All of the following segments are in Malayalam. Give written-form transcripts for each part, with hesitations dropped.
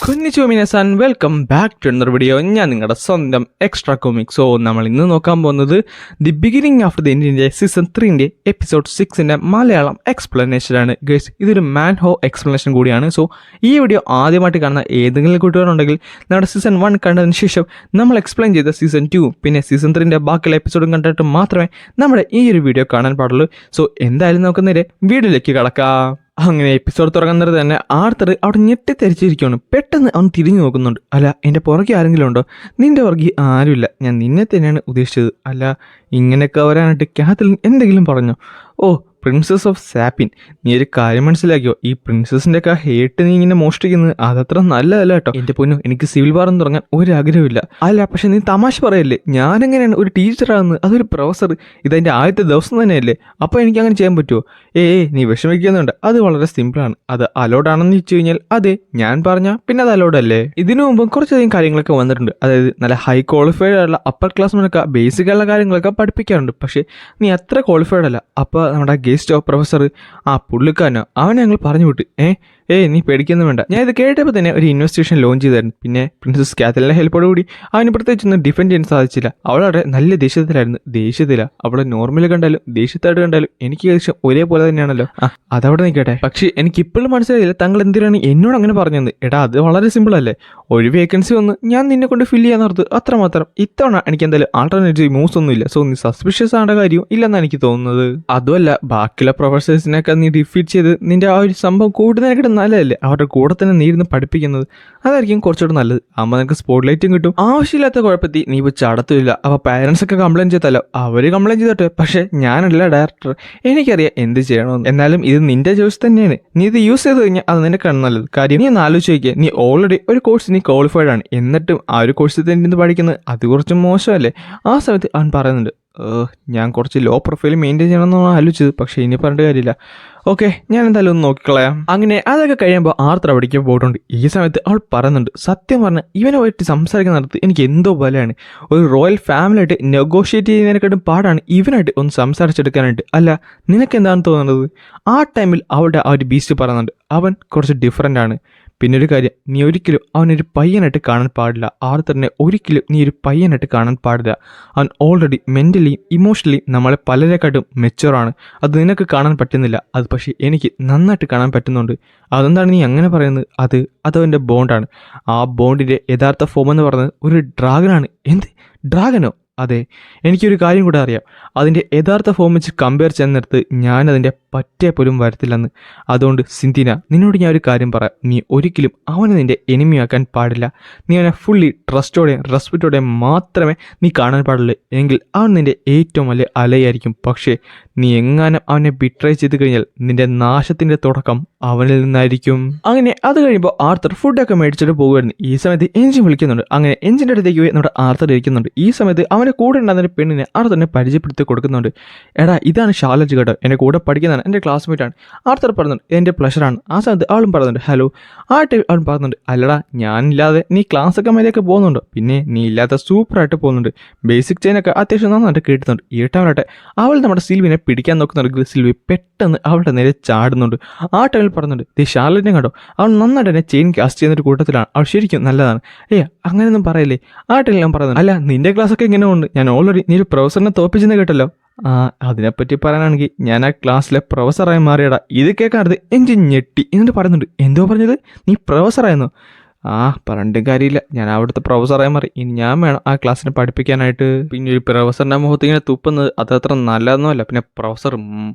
Konnichiwa minasan, welcome back to another video. ഞാൻ നിങ്ങളുടെ സ്വന്തം എക്സ്ട്രാ കോമിക്. സോ നമ്മൾ ഇന്ന് നോക്കാൻ പോകുന്നത് ദി ബിഗിനിങ് ഓഫ് ദി ഇന്ത്യൻ്റെ സീസൺ 3 എപ്പിസോഡ് 6 മലയാളം എക്സ്പ്ലനേഷൻ ആണ്. ഗൈസ്, ഇതൊരു മാൻ ഹോ എക്സ്പ്ലനേഷൻ കൂടിയാണ്. സോ ഈ വീഡിയോ ആദ്യമായിട്ട് കാണുന്ന ഏതെങ്കിലും കൂട്ടുകാരുണ്ടെങ്കിൽ നമ്മുടെ സീസൺ 1 കണ്ടതിന് ശേഷം നമ്മൾ എക്സ്പ്ലെയിൻ ചെയ്ത സീസൺ 2 പിന്നെ സീസൺ 3 ബാക്കിയുള്ള എപ്പിസോഡും കണ്ടിട്ട് മാത്രമേ നമ്മുടെ ഈ ഒരു വീഡിയോ കാണാൻ പാടുള്ളൂ. സോ എന്തായാലും നമുക്ക് നേരെ വീഡിയോയിലേക്ക് കടക്കാം. അങ്ങനെ എപ്പിസോഡ് തുടങ്ങുന്നത് തന്നെ ആർത്തർ അവിടെ ഞെട്ടിത്തെരിച്ചിരിക്കുകയാണ്. പെട്ടെന്ന് അവൻ തിരിഞ്ഞു നോക്കുന്നുണ്ട്. അല്ല, എൻ്റെ പുറകെ ആരെങ്കിലും ഉണ്ടോ? നിൻ്റെ പുറകെ ആരുമില്ല, ഞാൻ നിന്നെ തന്നെയാണ് ഉദ്ദേശിച്ചത്. അല്ല, ഇങ്ങനെയൊക്കെ വരാനായിട്ട് കാത്തലിൻ എന്തെങ്കിലും പറഞ്ഞോ? ഓ, പ്രിൻസസ് ഓഫ് സാപ്പിൻ, നീ ഒരു കാര്യം മനസ്സിലാക്കിയോ? ഈ പ്രിൻസസിൻ്റെ ഒക്കെ ഹേട്ട് നീ ഇങ്ങനെ മോഷ്ടിക്കുന്നത് അതത്ര നല്ലതല്ല കേട്ടോ. എൻ്റെ പൊന്നു, എനിക്ക് സിവിൽ വാറൊന്നും തുടങ്ങാൻ ഒരാഗ്രഹമില്ല. അല്ല, പക്ഷെ നീ തമാശ പറയല്ലേ? ഞാനെങ്ങനെയാണ് ഒരു ടീച്ചറാകുന്നത്? അതൊരു പ്രൊഫസർ. ഇതെൻ്റെ ആദ്യത്തെ ദിവസം തന്നെയല്ലേ? അപ്പോൾ എനിക്ക് അങ്ങനെ ചെയ്യാൻ പറ്റുമോ? നീ വിഷമിക്കുന്നുണ്ട്. അത് വളരെ സിമ്പിളാണ്. അത് അലോഡ് ആണെന്ന് വെച്ച് കഴിഞ്ഞാൽ അതെ, ഞാൻ പറഞ്ഞാൽ പിന്നെ അത് അലോഡ് അല്ലേ? ഇതിനു മുമ്പ് കുറച്ചധികം കാര്യങ്ങളൊക്കെ വന്നിട്ടുണ്ട്. അതായത് നല്ല ഹൈ ക്വാളിഫൈഡ് ആയിട്ടുള്ള അപ്പർ ക്ലാസ്മെന്നൊക്കെ ബേസിക് ആയിട്ടുള്ള കാര്യങ്ങളൊക്കെ പഠിപ്പിക്കാറുണ്ട്. പക്ഷേ നീ അത്ര ക്വാളിഫൈഡ് അല്ല. അപ്പോൾ നമ്മുടെ ഗസ്റ്റ് ഓഫ് പ്രൊഫസർ പുള്ളിക്കാരനോ അവനെ ഞങ്ങൾ പറഞ്ഞു വിട്ട്. നീ പേടിക്കൊന്നും വേണ്ട. ഞാൻ ഇത് കേട്ടപ്പോൾ തന്നെ ഒരു ഇൻവെസ്റ്റിഗേഷൻ ലോഞ്ച് ചെയ്തായിരുന്നു. പിന്നെ പ്രിൻസസ് കാത്തലിൻ്റെ ഹെൽപ്പോട് കൂടി അവന് പ്രത്യേകിച്ചൊന്നും ഡിഫെൻഡ് ചെയ്യാൻ സാധിച്ചില്ല. അവളവിടെ നല്ല ദേഷ്യത്തിലാണ്. അവളെ നോർമലി കണ്ടാലും ദേഷ്യത്തായിട്ട് കണ്ടാലും എനിക്ക് ഏകദേശം ഒരേപോലെ തന്നെയാണല്ലോ. അതവിടെ നിൽക്കട്ടെ. പക്ഷേ എനിക്ക് ഇപ്പോഴും മനസ്സിലായില്ല താങ്കൾ എന്തിനാണ് എന്നോട് അങ്ങനെ പറഞ്ഞത്. എടാ, അത് വളരെ സിമ്പിൾ അല്ലേ? ഒരു വേക്കൻസി വന്ന് ഞാൻ നിന്നെ കൊണ്ട് ഫില്ല് ചെയ്യാൻ ഓർത്ത്, അത്രമാത്രം. ഇത്തവണ എനിക്ക് എന്തായാലും ആൾട്ടർനേറ്റീവ് മൂവ്സ് ഒന്നും ഇല്ല. സോ നീ സസ്പിഷ്യസ് ആവേണ്ട കാര്യവും ഇല്ലെന്നാണ് എനിക്ക് തോന്നുന്നത്. അതുമല്ല, ബാക്കിയുള്ള പ്രൊഫസേഴ്സിനൊക്കെ നീ ഡിഫീറ്റ് ചെയ്ത് നിന്റെ ആ ഒരു സംഭവം കൂടുതൽ നല്ലതല്ലേ? അവരുടെ കൂടെ തന്നെ നീ ഇരുന്ന് പഠിപ്പിക്കുന്നത് അതായിരിക്കും കുറച്ചുകൂടെ നല്ലത്. ആകുമ്പോൾ നിനക്ക് സ്പോട്ട് ലൈറ്റും കിട്ടും. ആവശ്യമില്ലാത്ത കുഴപ്പത്തിൽ നീ ഇപ്പോൾ ചടത്തില്ല. അപ്പോൾ പാരൻസ് ഒക്കെ കംപ്ലൈൻറ്റ് ചെയ്തല്ലോ, അവർ കംപ്ലൈൻറ്റ് ചെയ്തോട്ടെ. പക്ഷേ ഞാനല്ല ഡയറക്ടർ, എനിക്കറിയാം എന്ത് ചെയ്യണമെന്ന്. എന്നാലും ഇത് നിന്റെ ചോയ്സ് തന്നെയാണ്. നീ ഇത് യൂസ് ചെയ്ത് കഴിഞ്ഞാൽ അത് നിനക്കാണ് നല്ലത്. കാര്യം നീ ഒന്ന് ആലോചിച്ച് നോക്കിയേ, നീ ഓൾറെഡി ഒരു കോഴ്സ് നീ ക്വാളിഫൈഡ് ആണ്. എന്നിട്ടും ആ ഒരു കോഴ്സിൽ തന്നെ ഇരുന്ന് പഠിക്കുന്നത് അത് കുറച്ച് മോശമല്ലേ? ആ സമയത്ത് അവൻ പറയുന്നുണ്ട്, ഞാൻ കുറച്ച് ലോ പ്രൊഫൈൽ മെയിൻറ്റെയിൻ ചെയ്യണമെന്നാണ് ആലോചിച്ചത്. പക്ഷേ ഇനി പറഞ്ഞിട്ട് കാര്യമില്ല. ഓക്കെ, ഞാൻ എന്തായാലും ഒന്ന് നോക്കിക്കളയാം. അങ്ങനെ അതൊക്കെ കഴിയുമ്പോൾ ആർത്തർ അവിടേക്ക് പോയിട്ടുണ്ട്. ഈ സമയത്ത് അവൾ പറയുന്നുണ്ട്, സത്യം പറഞ്ഞാൽ ഇവനെ പോയിട്ട് സംസാരിക്കുന്നിടത്ത് എനിക്ക് എന്തോ പോലെയാണ്. ഒരു റോയൽ ഫാമിലി ആയിട്ട് നെഗോഷിയേറ്റ് ചെയ്യുന്നതിനെക്കാട്ടും പാടാണ് ഇവനായിട്ട് ഒന്ന് സംസാരിച്ചെടുക്കാനായിട്ട്. അല്ല, നിനക്ക് എന്താണെന്ന് തോന്നുന്നത്? ആ ടൈമിൽ അവളുടെ ആ ഒരു ബീസ്റ്റ് പറയുന്നുണ്ട്, അവൻ കുറച്ച് ഡിഫറൻ്റ് ആണ്. പിന്നെ ഒരു കാര്യം, നീ ഒരിക്കലും അവനൊരു പയ്യനായിട്ട് കാണാൻ പാടില്ല. ആർത്തറിനെ ഒരിക്കലും നീ ഒരു പയ്യനായിട്ട് കാണാൻ പാടില്ല. അവൻ ഓൾറെഡി മെൻ്റലിയും ഇമോഷണലിയും നമ്മളെ പലരെക്കാട്ടും മെച്ചുവറാണ്. അത് നിനക്ക് കാണാൻ പറ്റുന്നില്ല. അത് പക്ഷേ എനിക്ക് നന്നായിട്ട് കാണാൻ പറ്റുന്നുണ്ട്. അതെന്താണ് നീ അങ്ങനെ പറയുന്നത്? അതവൻ്റെ ബോണ്ടാണ്. ആ ബോണ്ടിൻ്റെ യഥാർത്ഥ ഫോം എന്ന് പറയുന്നത് ഒരു ഡ്രാഗനാണ്. എന്ത് ഡ്രാഗനോ? അതെ, എനിക്കൊരു കാര്യം കൂടെ അറിയാം. അതിൻ്റെ യഥാർത്ഥ ഫോം വെച്ച് കമ്പയർ ചെയ്യുന്നിടത്ത് ഞാനതിൻ്റെ പറ്റേ പോലും വരത്തില്ലെന്ന്. അതുകൊണ്ട് സിന്ധിന, നിന്നോട് ഞാൻ ഒരു കാര്യം പറയാം. നീ ഒരിക്കലും അവനെ നിൻ്റെ എനിമിയാക്കാൻ പാടില്ല. നീ അവനെ ഫുള്ളി ട്രസ്റ്റോടെയും റെസ്പെക്റ്റോടെയും മാത്രമേ നീ കാണാൻ പാടുള്ളൂ. എങ്കിൽ അവൻ നിൻ്റെ ഏറ്റവും വലിയ അലയായിരിക്കും. പക്ഷേ നീ എങ്ങാനും അവനെ ബിട്രൈ ചെയ്ത് കഴിഞ്ഞാൽ നിൻ്റെ നാശത്തിൻ്റെ തുടക്കം അവനിൽ നിന്നായിരിക്കും. അങ്ങനെ അത് കഴിയുമ്പോൾ ആർത്തർ ഫുഡൊക്കെ മേടിച്ചിട്ട് പോകുമായിരുന്നു. ഈ സമയത്ത് എഞ്ചിൻ വിളിക്കുന്നുണ്ട്. അങ്ങനെ എഞ്ചിൻ്റെ അടുത്തേക്ക് പോയി നമ്മുടെ ആർത്തർ ഇരിക്കുന്നുണ്ട്. ഈ സമയത്ത് അവൻ്റെ കൂടെ ഉണ്ടാകുന്ന പെണ്ണിനെ ആർത്തറിനെ പരിചയപ്പെടുത്തി കൊടുക്കുന്നുണ്ട്. എടാ, ഇതാണ് ഷാർലറ്റ് കേട്ടോ, എൻ്റെ കൂടെ പഠിക്കുന്നതാണ്, എൻ്റെ ക്ലാസ്മേറ്റ് ആണ്. ആർത്തർ പറയുന്നുണ്ട്, എൻ്റെ പ്ലഷറാണ്. ആ സമയത്ത് അവളും പറയുന്നുണ്ട് ഹലോ. ആ ടൈം അവൻ പറയുന്നുണ്ട്, അല്ലടാ, ഞാനില്ലാതെ നീ ക്ലാസ്സൊക്കെ മേലെയൊക്കെ പോകുന്നുണ്ടോ? പിന്നെ നീ ഇല്ലാത്ത സൂപ്പറായിട്ട് പോകുന്നുണ്ട്. ബേസിക് ചെയിനൊക്കെ അത്യാവശ്യം നന്നായിട്ട് കിട്ടുന്നുണ്ട്. ഈ ടൈമിലാട്ടെ അവൾ നമ്മുടെ സിൽവിനെ പിടിക്കാൻ നോക്കുന്നുണ്ടെങ്കിൽ സിൽവി പെട്ടെന്ന് അവളുടെ നേരെ ചാടുന്നുണ്ട്. ആ ടൈമിൽ പറയുന്നുണ്ട്, ഷാർലറ്റിനെ കണ്ടോ, അവൾ നന്നായിട്ട് തന്നെ ചെയിൻ കാസ്റ്റ് ചെയ്യുന്നൊരു കൂട്ടത്തിലാണ്. അവൾ ശരിക്കും നല്ലതാണ്. അങ്ങനെയൊന്നും പറയല്ലേ. ആ ടൈമിൽ ഞാൻ പറയുന്നത്, അല്ല നിൻ്റെ ക്ലാസ്സൊക്കെ ഇങ്ങനെ ഉണ്ട്. ഞാൻ ഓൾറെഡി നീ ഒരു പ്രൊഫസറിനെ തോപ്പിച്ചെന്ന് കേട്ടല്ലോ. അതിനെപ്പറ്റി പറയാനാണെങ്കിൽ ഞാൻ ആ ക്ലാസ്സിലെ പ്രൊഫസറായി മാറിയടാ. ഇത് കേൾക്കാനത് എഞ്ചിൻ ഞെട്ടി. എന്നിട്ട് പറയുന്നുണ്ട്, എന്തോ പറഞ്ഞത്? നീ പ്രൊഫസറായിരുന്നു? പറഞ്ഞിട്ടും കാര്യമില്ല, ഞാൻ അവിടുത്തെ പ്രൊഫസറായി മാറി. ഇനി ഞാൻ വേണം ആ ക്ലാസ്സിനെ പഠിപ്പിക്കാനായിട്ട്. പിന്നെ ഒരു പ്രൊഫസറിൻ്റെ മുഖത്ത് ഇങ്ങനെ തുപ്പുന്നത് അതത്ര നല്ലതൊന്നുമല്ല. പിന്നെ പ്രൊഫസർ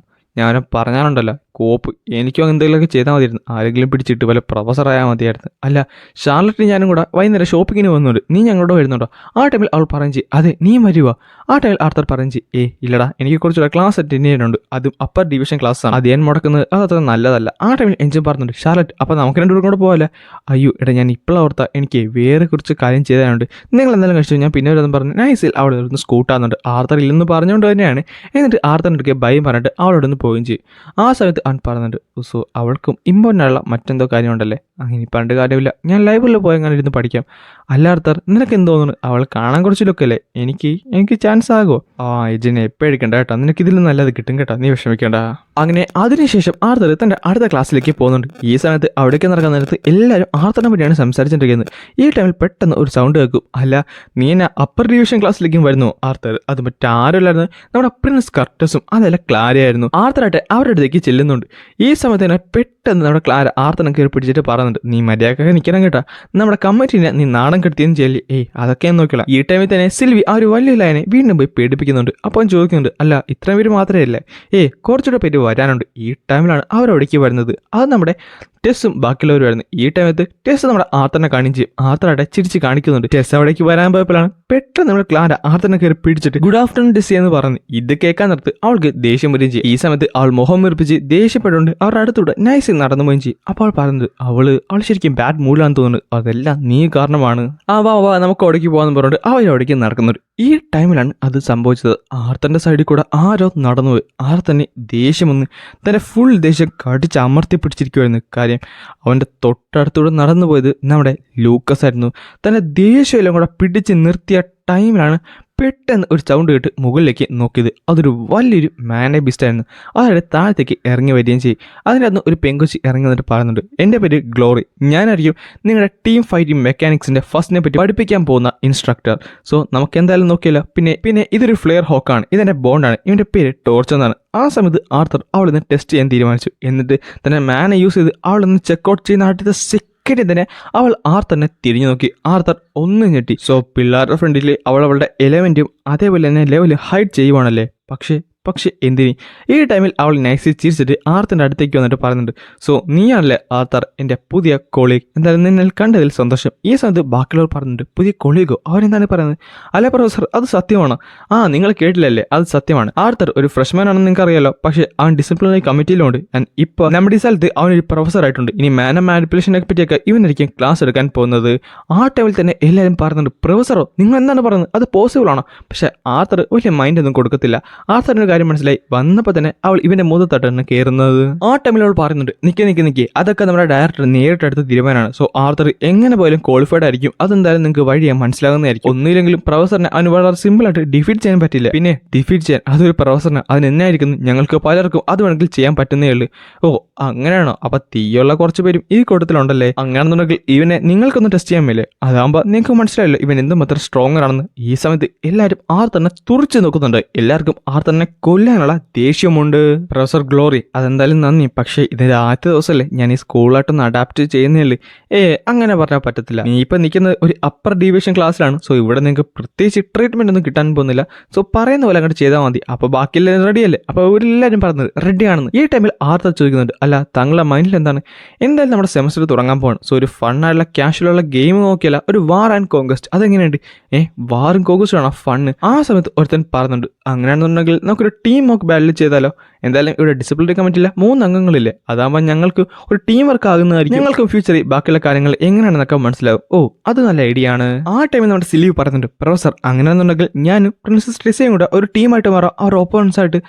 ഞാൻ പറഞ്ഞാലുണ്ടല്ലോ കോപ്പ്. എനിക്കും എന്തെങ്കിലുമൊക്കെ ചെയ്താൽ മതിയായിരുന്നു. ആരെങ്കിലും പിടിച്ചിട്ട് വല്ല പ്രൊഫസറായാൽ മതിയായിരുന്നു. അല്ല, ഷാർലറ്റ് ഞാനും കൂടെ വൈകുന്നേരം ഷോപ്പിങ്ങിന് വന്നുണ്ട്. നീ ഞങ്ങളോട് വരുന്നുണ്ടോ? ആ ടൈമിൽ അവൾ പറഞ്ഞു, അതെ നീ വരുവോ? ആ ടൈമിൽ ആർത്തർ പറഞ്ഞു, ഇല്ലടാ, എനിക്ക് കുറച്ചുകൂടെ ക്ലാസ് അറ്റൻഡ് ചെയ്യാനുണ്ട്. അതും അപ്പർ ഡിവിഷൻ ക്ലാസ്സാണ്. അത് ഞാൻ മുടക്കുന്നത് അതത്ര നല്ലതല്ല. ആ ടൈമിൽ എഞ്ചിൻ പറഞ്ഞിട്ടുണ്ട്, ഷാർലറ്റ് അപ്പോൾ നമുക്ക് രണ്ടുപേരും കൂടെ പോകാമല്ലേ? അയ്യോ എടാ, ഞാൻ ഇപ്പോഴോർത്താ എനിക്ക് വേറെ കുറച്ച് കാര്യം ചെയ്താലുണ്ട്. നിങ്ങൾ എന്തായാലും കഴിച്ചു. ഞാൻ പിന്നെ ഒരു പറഞ്ഞു നൈസിൽ അവിടെ നിന്ന് സ്കൂട്ടാകുന്നുണ്ട്. ആർത്തർ ഇല്ലെന്ന് പറഞ്ഞുകൊണ്ട് തന്നെയാണ്. എന്നിട്ട് ആർത്തറിൻ്റെ ഭയം പറഞ്ഞിട്ട് അവളോട് ഒന്ന് പോവുകയും ചെയ്യും. ആ സമയത്ത് അവൻ പറയുന്നുണ്ട്, സോ അവൾക്കും ഇമ്പോർട്ടൻ്റ് ആയുള്ള മറ്റെന്തോ കാര്യമുണ്ടല്ലേ? അങ്ങനെ പണ്ട് കാര്യമില്ല, ഞാൻ ലൈബ്രറിയിൽ പോയി അങ്ങനെ ഇരുന്ന് പഠിക്കാം. അല്ല ആർത്തർ, നിനക്ക് എന്ത് തോന്നുന്നു? അവൾ കാണാൻ കുറച്ച് ലുക്കല്ലേ? എനിക്ക് ചാൻസ് ആകുമോ? ഇതിനെ എപ്പോൾ എടുക്കണ്ട കേട്ടോ, നിനക്ക് ഇതിൽ നല്ലത് കിട്ടും കേട്ടോ, നീ വിഷമിക്കണ്ട. അങ്ങനെ അതിനുശേഷം ആർത്തർ തൻ്റെ അടുത്ത ക്ലാസ്സിലേക്ക് പോകുന്നുണ്ട്. ഈ സമയത്ത് അവിടേക്ക് നടക്കുന്ന നേരത്ത് എല്ലാവരും ആർത്തറിനെ പറ്റിയാണ് സംസാരിച്ചിരിക്കുന്നത്. ഈ ടൈമിൽ പെട്ടെന്ന് ഒരു സൗണ്ട് കേൾക്കും. അല്ല, നീ എന്നെ അപ്പർ ഡിവിഷൻ ക്ലാസ്സിലേക്കും വരുന്നു ആർത്തർ? അത് മറ്റാരുമില്ലായിരുന്നു, നമ്മുടെ പ്രിൻസ് കർട്ടസും അതല്ല ക്ലാരയായിരുന്നു. ആർത്തറായിട്ട് അവരുടെ അടുത്തേക്ക് ചെല്ലുന്നുണ്ട്. ഈ സമയത്ത് തന്നെ പെട്ടെന്ന് നമ്മുടെ ക്ലാര ആർത്തറിനെ കയറി പിടിച്ചിട്ട് പറയുന്നുണ്ട്, നീ മര്യാദക്കൊക്കെ നിൽക്കണം കേട്ടാ, നമ്മുടെ കമ്മിറ്റിനെ നീ നാണം കെടുത്തിയെന്ന് ചെയ്യല്ലേ? അതൊക്കെ ഞാൻ നോക്കില്ല. ഈ ടൈമിൽ തന്നെ സിൽവി ആ ഒരു വലിയ ലൈനെ വീണ്ടും പോയി പേടിപ്പിക്കുന്നുണ്ട്. അപ്പോൾ ചോദിക്കുന്നുണ്ട്, അല്ല ഇത്രയും പേര് മാത്രമേ അല്ലേ? കുറച്ചുകൂടെ പേര് വരാനുണ്ട്. ഈ ടൈമിലാണ് അവരവിടേക്ക് വരുന്നത്. അത് നമ്മുടെ ടെസ്സും ബാക്കിയുള്ളവരുമായിരുന്നു. ഈ ടൈമത്ത് ടെസ് നമ്മുടെ ആർത്തറിനെ കാണിക്കുകയും ചെയ്യും. ആർത്തറായിട്ട് ചിരിച്ച് കാണിക്കുന്നുണ്ട്. ടെസ് അവിടേക്ക് വരാൻ പോയപ്പോഴാണ് പെട്ടെന്ന് നമ്മുടെ ക്ലാര ആർത്തറിനെ കയറി പിടിച്ചിട്ട് ഗുഡ് ആഫ്റ്റർനൂൺ ടെസ് എന്ന് പറഞ്ഞു. ഇത് കേൾക്കാൻ നിർത്ത് അവൾക്ക് ദേഷ്യം വരികയും ചെയ്യും. ഈ സമയത്ത് അവൾ മുഖം വീർപ്പിച്ച് ദേഷ്യപ്പെട്ടുകൊണ്ട് അവരുടെ അടുത്തൂടെ നൈസിൽ നടന്നു പോവുകയും ചെയ്യും. അപ്പോൾ അവൾ പറയുന്നത് അവൾ ശരിക്കും ബാഡ് മൂഡിലാണെന്ന് തോന്നുന്നു, അതെല്ലാം നീ കാരണമാണ്. വാ നമുക്ക് അവിടേക്ക് പോകാന്ന് പറഞ്ഞിട്ട് അവർ അവിടേക്ക് നടക്കുന്നുണ്ട്. ഈ ടൈമിലാണ് അത് സംഭവിച്ചത്. ആർത്തറിന്റെ സൈഡിൽ കൂടെ ആരോ നടന്നുപോയി. ആർത്തന്നെ ദേഷ്യം വന്ന് തന്റെ ഫുൾ ദേഷ്യം കടിച്ച് അമർത്തി പിടിച്ചിരിക്കുമായിരുന്നു. കാര്യം അവൻ്റെ തൊട്ടടുത്തൂടെ നടന്നു പോയത് നമ്മുടെ ലൂക്കസ് ആയിരുന്നു. തൻ്റെ ദേഷ്യമെല്ലാം കൂടെ പിടിച്ച് നിർത്തിയ ടൈമിലാണ് പെട്ടെന്ന് ഒരു സൗണ്ട് കേട്ട് മുകളിലേക്ക് നോക്കിയത്. അതൊരു വലിയൊരു മാനെ ബീസ്റ്റായിരുന്നു. അതായത് താഴത്തേക്ക് ഇറങ്ങി വരികയും ചെയ്യും. അതിനകത്ത് ഒരു പെങ്കൊച്ചി ഇറങ്ങി വന്നിട്ട് പറയുന്നുണ്ട്, എൻ്റെ പേര് ഗ്ലോറി, ഞാനായിരിക്കും നിങ്ങളുടെ ടീം ഫൈറ്റിംഗ് മെക്കാനിക്സിൻ്റെ ഫസ്റ്റിനെ പറ്റി പഠിപ്പിക്കാൻ പോകുന്ന ഇൻസ്ട്രക്ടർ. സോ നമുക്ക് എന്തായാലും നോക്കിയല്ലോ. പിന്നെ ഇതൊരു ഫ്ലെയർ ഹോക്കാണ്, ഇതെൻ്റെ ബോണ്ടാണ്, ഇവൻ്റെ പേര് ടോർച്ച് എന്നാണ്. ആ സമയത്ത് ആർത്തർ അവളിന്ന് ടെസ്റ്റ് ചെയ്യാൻ തീരുമാനിച്ചു. എന്നിട്ട് തന്നെ മാനെ യൂസ് ചെയ്ത് അവളിന്ന് ചെക്കൗട്ട് ചെയ്യുന്ന ആദ്യത്തെ സെക്കൻഡിൽ തന്നെ അവൾ ആർത്തറിനെ തിരിഞ്ഞു നോക്കി. ആർത്തർ ഒന്ന് ഞെട്ടി. സോ പിള്ളേരുടെ ഫ്രണ്ടിൽ അവളുടെ എലമെന്റും അതേപോലെ തന്നെ ലെവൽ ഹൈഡ് ചെയ്യുവാണല്ലേ. പക്ഷേ എന്തിനി? ഈ ടൈമിൽ അവൾ നൈസിൽ ചിരിച്ചിട്ട് ആർത്തറിൻ്റെ അടുത്തേക്ക് വന്നിട്ട് പറയുന്നുണ്ട്, സോ നീയാണല്ലേ ആർത്തർ, എൻ്റെ പുതിയ കൊളീഗ്, എന്തായാലും നിന്നെ കണ്ടതിൽ സന്തോഷം. ഈ സമയത്ത് ബാക്കിയുള്ളവർ പറയുന്നുണ്ട്, പുതിയ കൊളീഗോ? അവരെന്താണ് പറയുന്നത്? അല്ല പ്രൊഫസർ, അത് സത്യമാണ്. നിങ്ങൾ കേട്ടില്ലല്ലേ, അത് സത്യമാണ്. ആർത്തർ ഒരു ഫ്രഷ്മാൻ ആണെന്ന് നിങ്ങൾക്ക് അറിയാലോ, പക്ഷേ അവൻ ഡിസിപ്ലിനറി കമ്മിറ്റിയിലുണ്ട്. ആൻഡ് ഇപ്പോൾ നമ്മുടെ ഈ സ്ഥലത്ത് അവനൊരു പ്രൊഫസർ ആയിട്ടുണ്ട്. ഇനി മാൻ മാനിപ്പുലേഷനെ പറ്റിയൊക്കെ ഇവനായിരിക്കും ക്ലാസ് എടുക്കാൻ പോകുന്നത്. ആ ടൈമിൽ തന്നെ എല്ലാവരും പറയുന്നുണ്ട്, പ്രൊഫസറോ നിങ്ങൾ എന്താണ് പറയുന്നത്? അത് പോസിബിൾ ആണോ? പക്ഷേ ആർത്തർ വലിയ മൈൻഡ് ഒന്നും കൊടുക്കത്തില്ല. ആർത്തറിന് കാര്യം മനസ്സിലായി. വന്നപ്പോൾ തന്നെ അവൾ ഇവന്റെ മുഖത്തട്ടാണ് കയറുന്നത്. ആ ടൈമിൽ അവൾ പറയുന്നുണ്ട്, നിൽക്കി, അതൊക്കെ നമ്മുടെ ഡയറക്ടർ നേരിട്ടെടുത്ത തീരുമാനമാണ്. സോ ആർത്തർ എങ്ങനെ പോയാലും ക്വാളിഫൈഡ് ആയിരിക്കും. അതെന്തായാലും നിങ്ങൾക്ക് വഴിയാൻ മനസ്സിലാകുന്നതായിരിക്കും. ഒന്നുമില്ലെങ്കിലും പ്രൊഫസറിനെ അവന് വളരെ സിമ്പിൾ ആയിട്ട് ഡിഫീറ്റ് ചെയ്യാൻ പറ്റില്ല. പിന്നെ ഡിഫീറ്റ് ചെയ്യാൻ അതൊരു പ്രൊഫസറിന് അതിന് എന്നായിരിക്കുന്നു? ഞങ്ങൾക്ക് പലർക്കും അത് വേണമെങ്കിൽ ചെയ്യാൻ പറ്റുന്നേ ഉള്ളൂ. അങ്ങനെയാണോ? അപ്പൊ തീയുള്ള കുറച്ച് പേരും ഈ കൂട്ടത്തിലുണ്ടല്ലേ. അങ്ങനെയാണെന്നുണ്ടെങ്കിൽ ഇവനെ നിങ്ങൾക്കൊന്ന് ടെസ്റ്റ് ചെയ്യാൻ മേലേ? അതാകുമ്പോൾ നിങ്ങൾക്ക് മനസ്സിലായല്ലോ ഇവൻ എന്തുമാത്രം സ്ട്രോങ്ങർ ആണെന്ന്. ഈ സമയത്ത് എല്ലാവരും ആർത്തറിനെ തുറച്ചു നോക്കുന്നുണ്ട്. എല്ലാവർക്കും ആർത്തറിനെ കൊല്ലാനുള്ള ദേഷ്യമുണ്ട്. പ്രൊഫസർ ഗ്ലോറി, അതെന്തായാലും നന്ദി. പക്ഷേ ഇതിന്റെ ആദ്യത്തെ ദിവസമല്ലേ, ഞാൻ ഈ സ്കൂളായിട്ടൊന്ന് അഡാപ്റ്റ് ചെയ്യുന്നേ. അങ്ങനെ പറഞ്ഞാൽ പറ്റത്തില്ല. നീ ഇപ്പം നിൽക്കുന്നത് ഒരു അപ്പർ ഡിവിഷൻ ക്ലാസ്സിലാണ്. സോ ഇവിടെ നിങ്ങൾക്ക് പ്രത്യേകിച്ച് ട്രീറ്റ്മെന്റ് ഒന്നും കിട്ടാൻ പോകുന്നില്ല. സോ പറയുന്ന പോലെ അങ്ങോട്ട് ചെയ്താൽ മതി. അപ്പോൾ ബാക്കിയെല്ലാം റെഡിയല്ലേ? അപ്പോൾ ഇവരെല്ലാവരും പറഞ്ഞത് റെഡിയാണെന്ന്. ഈ ടൈമിൽ ആർത്തർ ചോദിക്കുന്നുണ്ട്, അല്ല താങ്കളുടെ മൈൻഡിൽ എന്താണ്? എന്തായാലും നമ്മുടെ സെമസ്റ്റർ തുടങ്ങാൻ പോവാണ്. സോ ഒരു ഫണ്ണായിട്ടുള്ള ക്യാഷ്വലുള്ള ഗെയിം നോക്കിയല്ല, ഒരു വാർ ആൻഡ് കോങ്കസ്റ്റ്. അതെങ്ങനെയുണ്ട്? വാറും കോങ്കസ്റ്റും ആണോ ഫണ്ണ്? ആ സമയത്ത് ഒരുത്തൻ പറയുന്നുണ്ട്, അങ്ങനെയാണെന്നുണ്ടെങ്കിൽ നമുക്കൊരു ടീം വർക്ക് ബാറ്റിൽ ചെയ്താലോ? എന്തായാലും ഇവിടെ ഡിസിപ്ലിനറി കമ്മിറ്റിയില്ല 3 അംഗങ്ങളില്ലേ, അതാകുമ്പോൾ ഞങ്ങൾക്ക് ഒരു ടീം വർക്ക് ആകുന്നതായിരിക്കും. ഞങ്ങൾക്ക് ഫ്യൂച്ചറിൽ ബാക്കിയുള്ള കാര്യങ്ങൾ എങ്ങനെയാണെന്നൊക്കെ മനസ്സിലാവും. അത് നല്ല ഐഡിയ ആണ്. ആ ടൈമിൽ നമ്മുടെ സിലിവ് പറയുന്നുണ്ട്, പ്രൊഫസർ അങ്ങനെയാണെന്നുണ്ടെങ്കിൽ ഞാനും പ്രിൻസസ് ട്രിസയും കൂടെ ഒരു ടീമായിട്ട് മാറാം, അവർ ഓപ്പോണൻസ് ആയിട്ട്.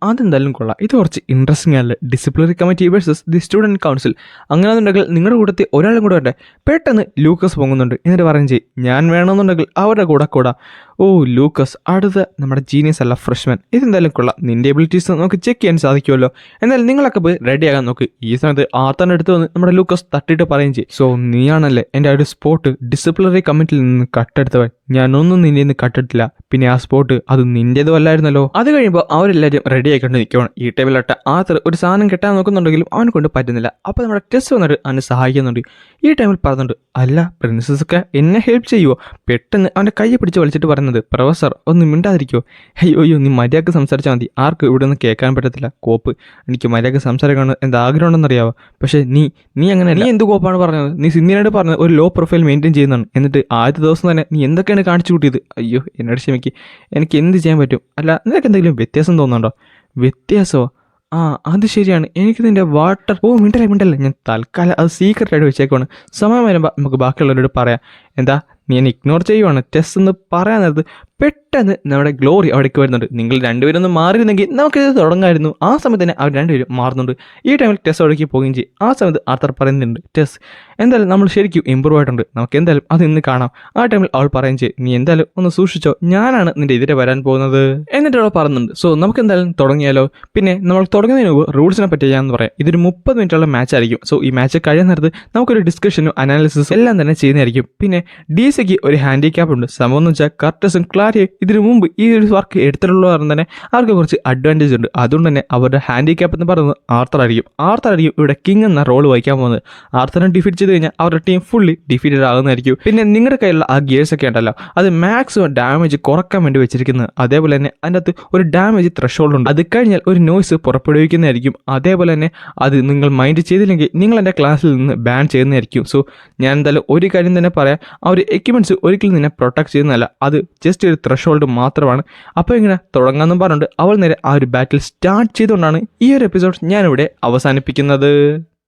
അതെന്തായാലും കൊള്ളാം, ഇത് കുറച്ച് ഇൻട്രസ്റ്റിംഗ് ആണല്ലേ. Disciplinary committee versus the student council. അങ്ങനെയാണെന്നുണ്ടെങ്കിൽ നിങ്ങളുടെ കൂട്ടത്തിൽ ഒരാളും കൂടെ വരട്ടെ. പെട്ടെന്ന് ലൂക്കസ് പൊങ്ങുന്നുണ്ട്. എന്നിട്ട് പറയും ചെയ്യും, ഞാൻ വേണമെന്നുണ്ടെങ്കിൽ അവരുടെ കൂടെ. ലൂക്കസ് അടുത്ത നമ്മുടെ ജീനിയസ് അല്ല ഫ്രഷ്മാൻ. ഇതെന്തായാലും കൊള്ളാം, നിന്റെ എബിലിറ്റീസ് നമുക്ക് ചെക്ക് ചെയ്യാൻ സാധിക്കുമല്ലോ. എന്നാലും നിങ്ങളൊക്കെ പോയി റെഡിയാകാൻ നോക്ക്. ഈ സമയത്ത് ആർത്തറിൻ്റെ അടുത്ത് വന്ന് നമ്മുടെ ലൂക്കസ് തട്ടിയിട്ട് പറയും ചെയ്യും, സോ നീയാണല്ലേ എൻ്റെ ഒരു സ്പോട്ട് ഡിസിപ്ലിനറി കമ്മിറ്റിയിൽ നിന്ന് കട്ടെടുത്തവൻ. ഞാനൊന്നും നിന്റെ നിന്ന് കട്ടെടുത്തില്ല. പിന്നെ ആ സ്പോട്ട് അത് നിന്റേതും അല്ലായിരുന്നല്ലോ. അത് കഴിയുമ്പോൾ അവരെല്ലാവരും റെഡി ആയിക്കൊണ്ട് നിൽക്കുകയാണ്. ഈ ടൈമിലോട്ട് ആർത്തർ ഒരു സാധനം കെട്ടാൻ നോക്കുന്നുണ്ടെങ്കിലും അവനെ കൊണ്ട് പറ്റുന്നില്ല. അപ്പോൾ നമ്മുടെ ടെസ്റ്റ് വന്നിട്ട് അവനെ സഹായിക്കുന്നുണ്ട്. ഈ ടൈമിൽ പറഞ്ഞിട്ടുണ്ട്, അല്ല പ്രിൻസസ് ഒക്കെ എന്നെ ഹെൽപ്പ് ചെയ്യുമോ? പെട്ടെന്ന് അവൻ്റെ കൈയെ പിടിച്ച് വലിച്ചിട്ട് പറയുന്നത്, പ്രൊഫസർ ഒന്ന് മിണ്ടാതിരിക്കുമോ? അയ്യോ നീ മര്യാദക്ക് സംസാരിച്ചാൽ മതി, ആർക്കും ഇവിടെ നിന്ന് കേൾക്കാൻ പറ്റത്തില്ല. കോപ്പ്, എനിക്ക് മര്യാദക്ക് സംസാരിക്കണം എന്താ ആഗ്രഹം ഉണ്ടെന്ന് അറിയാവോ? പക്ഷേ നീ അങ്ങനെ നീ എന്ത് കോപ്പാണ് പറഞ്ഞത്? നീ സിന്ധിനോട് പറഞ്ഞത് ഒരു ലോ പ്രൊഫൈൽ മെയിൻറ്റെയിൻ ചെയ്യുന്നതാണ്. എന്നിട്ട് ആദ്യത്തെ ദിവസം തന്നെ നീ എന്തൊക്കെയാണ് കാണിച്ചു കൂട്ടിയത്? അയ്യോ എന്നോട് ക്ഷമിക്ക്, എനിക്ക് എന്ത് ചെയ്യാൻ പറ്റും? അല്ല നിനക്ക് എന്തെങ്കിലും വ്യത്യാസം തോന്നുന്നുണ്ടോ? വ്യത്യാസമോ? അത് ശരിയാണ്, എനിക്ക് നിന്റെ വാട്ടർ മിണ്ടല്ലേ, ഞാൻ തൽക്കാലം അത് സീക്രട്ട് ആയിട്ട് വെച്ചേക്കാണ്. സമയം വരുമ്പോൾ നമുക്ക് ബാക്കിയുള്ളവരോട് പറയാം. എന്താ നീ എന്നെ ഇഗ്നോർ ചെയ്യുവാണ് ടെസ് എന്ന് പറയാൻ നേരത്ത് പെട്ടെന്ന് നമ്മുടെ ഗ്ലോറി അവിടേക്ക് വരുന്നുണ്ട്. നിങ്ങൾ രണ്ടുപേരും ഒന്ന് മാറിയിരുന്നെങ്കിൽ നമുക്കിത് തുടങ്ങായിരുന്നു. ആ സമയത്ത് തന്നെ അവർ രണ്ടുപേരും മാറുന്നുണ്ട്. ഈ ടൈമിൽ ടെസ് അവിടേക്ക് പോവുകയും ചെയ്യും. ആ സമയത്ത് ആർത്തർ പറയുന്നുണ്ട്, ടെസ് എന്തായാലും നമ്മൾ ശരിക്കും ഇമ്പ്രൂവ് ആയിട്ടുണ്ട്, നമുക്ക് എന്തായാലും അത് ഇന്ന് കാണാം. ആ ടൈമിൽ അവൾ പറയുകയും ചെയ്യും, നീ എന്തായാലും ഒന്ന് സൂക്ഷിച്ചോ, ഞാനാണ് നിന്റെ എതിരെ വരാൻ പോകുന്നത്. എന്നിട്ട് അവൾ പറയുന്നുണ്ട്, സോ നമുക്ക് എന്തായാലും തുടങ്ങിയാലോ. പിന്നെ നമ്മൾ തുടങ്ങുന്നതിന് മുമ്പ് റൂൾസിനെ പറ്റി ചെയ്യാമെന്ന് പറയാം. ഇതൊരു 30 മിനിറ്റുള്ള മാച്ച് ആയിരിക്കും. സോ ഈ മാച്ച് കഴിയാൻ നേരത്ത് നമുക്കൊരു ഡിസ്കഷനും അനാലിസിസും എല്ലാം തന്നെ ചെയ്യുന്നതായിരിക്കും. പിന്നെ DC-ക്ക് ഒരു ഹാൻഡിക്യാപ്പ് ഉണ്ട്. സംഭവം എന്ന് വെച്ചാൽ കർട്ടസും ക്ലാരിയും ഇതിനു മുമ്പ് ഈ ഒരു വർക്ക് എടുത്തിട്ടുള്ള കാരണം തന്നെ അവർക്ക് കുറച്ച് അഡ്വാൻറ്റേജ് ഉണ്ട്. അതുകൊണ്ട് തന്നെ അവരുടെ ഹാൻഡിക്യാപ്പ് എന്ന് പറയുന്നത് ആർത്തർ ആയിരിക്കും ഇവിടെ കിങ് എന്ന റോൾ വഹിക്കാൻ പോകുന്നത്. ആർത്തറിനെ ഡിഫീറ്റ് ചെയ്ത് കഴിഞ്ഞാൽ അവരുടെ ടീം ഫുള്ളി ഡിഫീറ്റഡ് ആകുന്നതായിരിക്കും. പിന്നെ നിങ്ങളുടെ കയ്യിലുള്ള ആ ഗിയേഴ്സ് ഒക്കെ ഉണ്ടല്ലോ, അത് മാക്സിമം ഡാമേജ് കുറക്കാൻ വേണ്ടി വെച്ചിരിക്കുന്നത്. അതേപോലെ തന്നെ അതിൻ്റെ അകത്ത് ഒരു ഡാമേജ് ത്രഷോൾഡ് ഉണ്ട്. അത് കഴിഞ്ഞാൽ ഒരു നോയ്സ് പുറപ്പെടുവിക്കുന്നതായിരിക്കും. അതേപോലെ തന്നെ അത് നിങ്ങൾ മൈൻഡ് ചെയ്തില്ലെങ്കിൽ നിങ്ങൾ എൻ്റെ ക്ലാസ്സിൽ നിന്ന് ബാൻ ചെയ്യുന്നതായിരിക്കും. സോ ഞാൻ എന്തായാലും ഒരു കാര്യം തന്നെ പറയാം, ആ ഒരു എക്യുപ്മെൻറ്റ്സ് ഒരിക്കലും നിന്നെ പ്രൊട്ടക്ട് ചെയ്യുന്നതല്ല, അത് ജസ്റ്റ് ഒരു ത്രഷോൾഡ് മാത്രമാണ്. അപ്പോൾ ഇങ്ങനെ തുടങ്ങാമെന്നും പറഞ്ഞുകൊണ്ട് അവൾ നേരെ ആ ഒരു ബാറ്റിൽ സ്റ്റാർട്ട് ചെയ്തുകൊണ്ടാണ് ഈ ഒരു എപ്പിസോഡ് ഞാനിവിടെ അവസാനിപ്പിക്കുന്നത്.